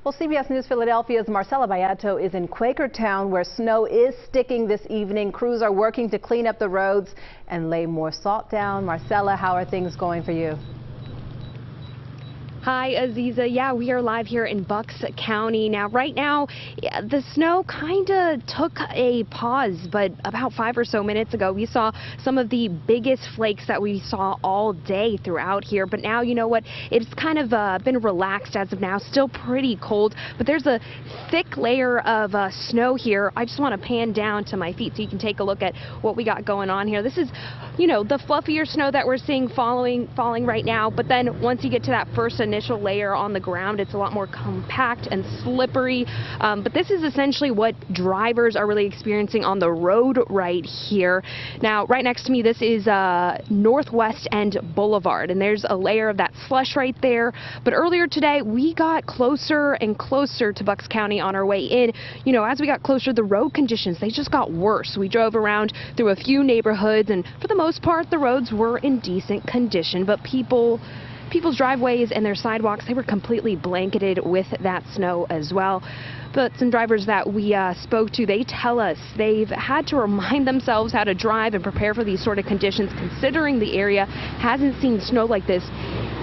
Well, CBS News Philadelphia's Marcela Beato is in Quakertown, where snow is sticking this evening. Crews are working to clean up the roads and lay more salt down. Marcela, how are things going for you? Hi, Aziza. Yeah, we are live here in Bucks County. Now, right now, the snow kind of took a pause, but about 5 or so minutes ago, we saw some of the biggest flakes that we saw all day throughout here. But now, you know what? It's kind of been relaxed as of now. Still pretty cold, but there's a thick layer of snow here. I just want to pan down to my feet so you can take a look at what we got going on here. This is, you know, the fluffier snow that we're seeing falling right now. But then once you get to that first initial layer on the ground, it's a lot more compact and slippery. But this is essentially what drivers are really experiencing on the road right here. Now, right next to me, this is Northwest End Boulevard, and there's a layer of that slush right there. But earlier today, we got closer and closer to Bucks County on our way in. You know, as we got closer, the road conditions, they just got worse. We drove around through a few neighborhoods, and for the most part, the roads were in decent condition, but people's driveways and their sidewalks, they were completely blanketed with that snow as well. But some drivers that we spoke to, they tell us they've had to remind themselves how to drive and prepare for these sort of conditions, considering the area hasn't seen snow like this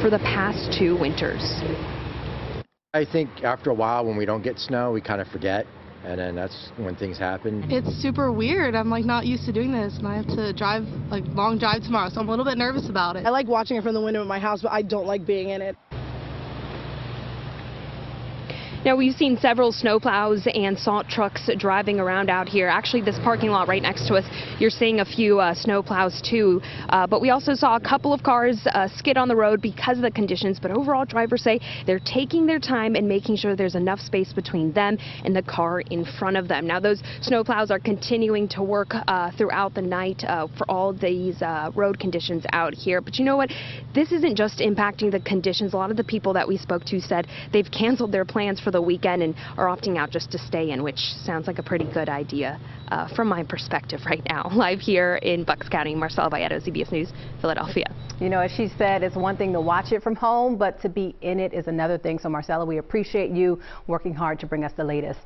for the past 2 winters. I think after a while, when we don't get snow, we kind of forget. And then that's when things happen. It's super weird. I'm like not used to doing this, and I have to drive like long drive tomorrow, so I'm a little bit nervous about it. I like watching it from the window of my house, but I don't like being in it. Now, we've seen several snowplows and salt trucks driving around out here. Actually, this parking lot right next to us, you're seeing a few snowplows too. But we also saw a couple of cars skid on the road because of the conditions. But overall, drivers say they're taking their time and making sure there's enough space between them and the car in front of them. Now, those snowplows are continuing to work throughout the night for all these road conditions out here. But you know what? This isn't just impacting the conditions. A lot of the people that we spoke to said they've canceled their plans for the weekend and are opting out just to stay in, which sounds like a pretty good idea from my perspective right now. Live here in Bucks County, Marcela Beato, CBS News, Philadelphia. You know, as she said, it's one thing to watch it from home, but to be in it is another thing. So, Marcela, we appreciate you working hard to bring us the latest.